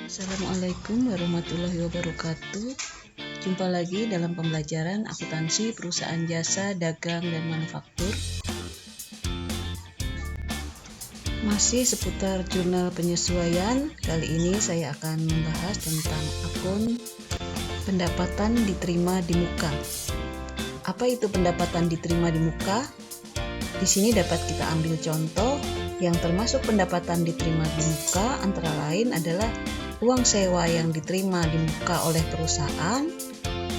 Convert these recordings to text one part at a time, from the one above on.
Assalamualaikum warahmatullahi wabarakatuh. Jumpa lagi dalam pembelajaran akuntansi perusahaan jasa, dagang, dan manufaktur. Masih seputar jurnal penyesuaian. Kali ini saya akan membahas tentang akun pendapatan diterima di muka. Apa itu pendapatan diterima di muka? Di sini dapat kita ambil contoh yang termasuk pendapatan diterima di muka, antara lain adalah uang sewa yang diterima di muka oleh perusahaan,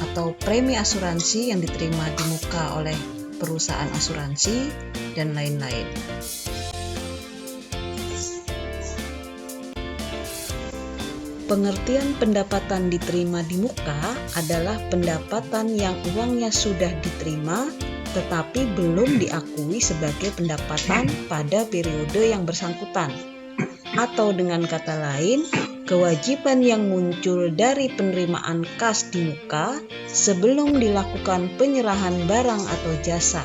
atau premi asuransi yang diterima di muka oleh perusahaan asuransi, dan lain-lain. Pengertian pendapatan diterima di muka adalah pendapatan yang uangnya sudah diterima tetapi belum diakui sebagai pendapatan pada periode yang bersangkutan. Atau dengan kata lain, kewajiban yang muncul dari penerimaan kas di muka sebelum dilakukan penyerahan barang atau jasa.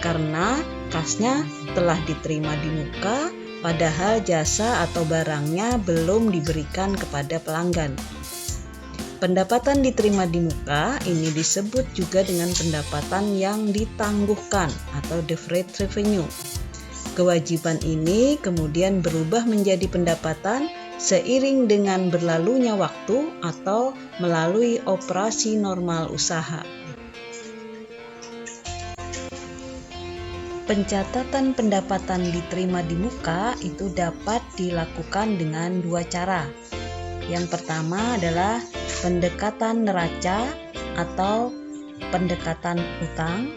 Karena kasnya telah diterima di muka, padahal jasa atau barangnya belum diberikan kepada pelanggan. Pendapatan diterima di muka ini disebut juga dengan pendapatan yang ditangguhkan atau deferred revenue. Kewajiban ini kemudian berubah menjadi pendapatan seiring dengan berlalunya waktu atau melalui operasi normal usaha. Pencatatan pendapatan diterima di muka itu dapat dilakukan dengan dua cara. Yang pertama adalah pendekatan neraca atau pendekatan utang.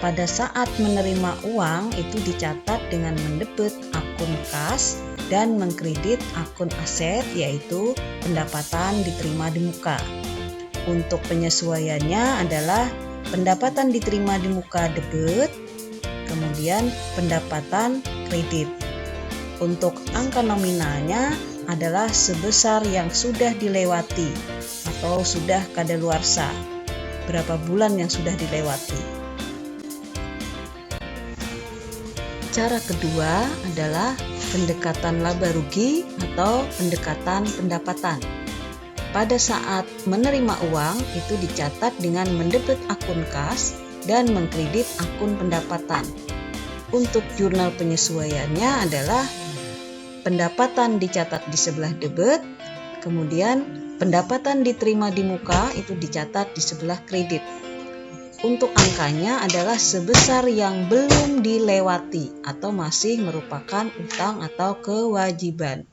Pada saat menerima uang itu dicatat dengan mendebet akun kas dan mengkredit akun aset, yaitu pendapatan diterima di muka. Untuk penyesuaiannya adalah pendapatan diterima di muka debit, kemudian pendapatan kredit. Untuk angka nominalnya adalah sebesar yang sudah dilewati atau sudah kadaluarsa, berapa bulan yang sudah dilewati. Cara kedua adalah pendekatan laba rugi atau pendekatan pendapatan. Pada saat menerima uang itu dicatat dengan mendebet akun kas dan mengkredit akun pendapatan. Untuk jurnal penyesuaiannya adalah pendapatan dicatat di sebelah debit, kemudian pendapatan diterima di muka itu dicatat di sebelah kredit. Untuk angkanya adalah sebesar yang belum dilewati atau masih merupakan utang atau kewajiban.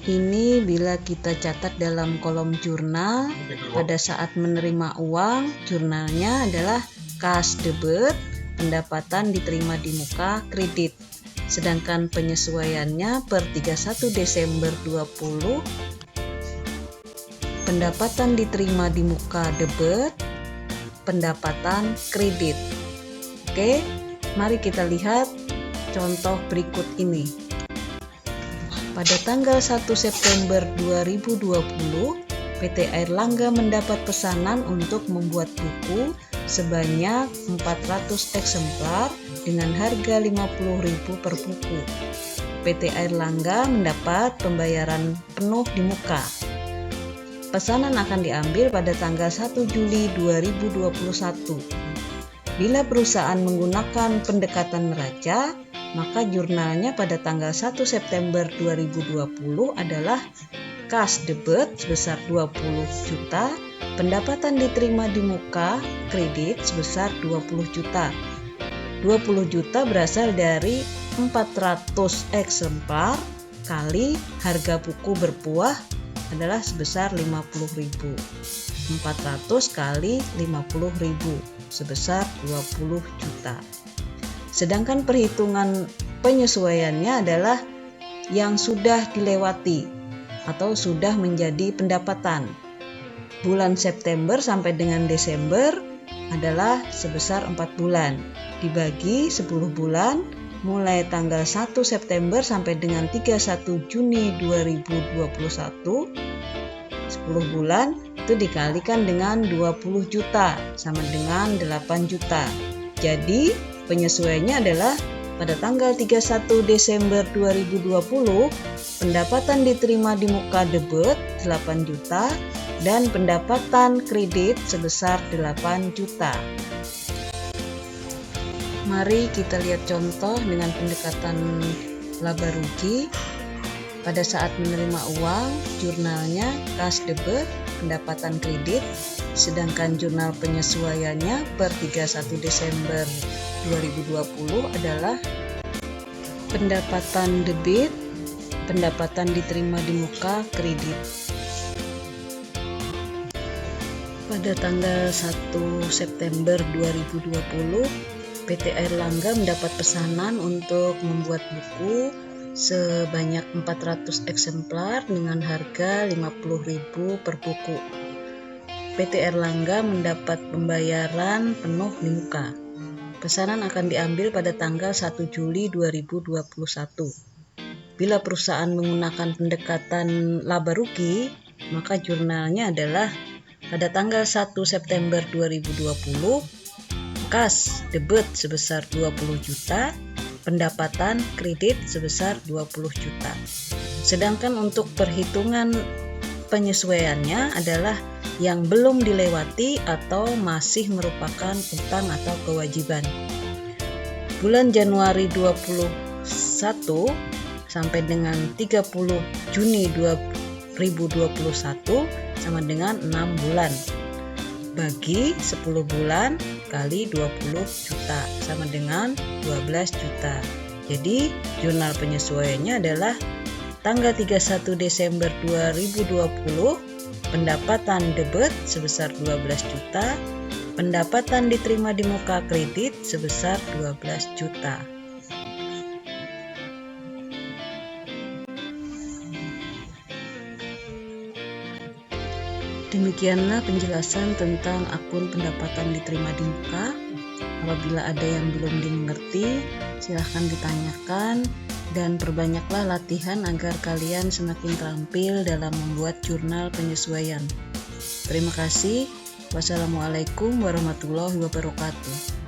Ini bila kita catat dalam kolom jurnal, pada saat menerima uang, jurnalnya adalah kas debit, pendapatan diterima di muka kredit. Sedangkan penyesuaiannya per 31 Desember 20, pendapatan diterima di muka debit, pendapatan kredit. Oke, mari kita lihat contoh berikut ini. Pada tanggal 1 September 2020, PT Airlangga mendapat pesanan untuk membuat buku sebanyak 400 eksemplar dengan harga Rp50.000 per buku. PT Airlangga mendapat pembayaran penuh di muka. Pesanan akan diambil pada tanggal 1 Juli 2021. Bila perusahaan menggunakan pendekatan neraca, maka jurnalnya pada tanggal 1 September 2020 adalah kas debit sebesar 20 juta, pendapatan diterima di muka kredit sebesar 20 juta. 20 juta berasal dari 400 eksemplar kali harga buku berbuah adalah sebesar Rp50.000. 400 kali Rp50.000 sebesar 20 juta. Sedangkan perhitungan penyesuaiannya adalah yang sudah dilewati atau sudah menjadi pendapatan. Bulan September sampai dengan Desember adalah sebesar 4 bulan. Dibagi 10 bulan, mulai tanggal 1 September sampai dengan 31 Juni 2021, 10 bulan itu dikalikan dengan 20 juta sama dengan 8 juta. Jadi penyesuaiannya adalah pada tanggal 31 Desember 2020, pendapatan diterima di muka debit 8 juta dan pendapatan kredit sebesar 8 juta. Mari kita lihat contoh dengan pendekatan laba rugi. Pada saat menerima uang, jurnalnya kas debit, pendapatan kredit, sedangkan jurnal penyesuaiannya per 31 Desember 2020 adalah pendapatan debit, pendapatan diterima di muka kredit. Pada tanggal 1 September 2020, PT Airlangga mendapat pesanan untuk membuat buku sebanyak 400 eksemplar dengan harga 50.000 per buku. PT Airlangga mendapat pembayaran penuh di muka. Pesanan akan diambil pada tanggal 1 Juli 2021. Bila perusahaan menggunakan pendekatan laba rugi, maka jurnalnya adalah pada tanggal 1 September 2020, kas debit sebesar 20 juta, pendapatan kredit sebesar 20 juta. Sedangkan untuk perhitungan penyesuaiannya adalah yang belum dilewati atau masih merupakan utang atau kewajiban. Bulan Januari 21 sampai dengan 30 Juni 2021 sama dengan 6 bulan. Bagi 10 bulan kali 20 juta sama dengan 12 juta. Jadi jurnal penyesuaiannya adalah tanggal 31 Desember 2020, pendapatan debit sebesar 12 juta, pendapatan diterima di muka kredit sebesar 12 juta. Demikianlah penjelasan tentang akun pendapatan diterima di muka. Apabila ada yang belum dimengerti, silahkan ditanyakan dan perbanyaklah latihan agar kalian semakin terampil dalam membuat jurnal penyesuaian. Terima kasih. Wassalamualaikum warahmatullahi wabarakatuh.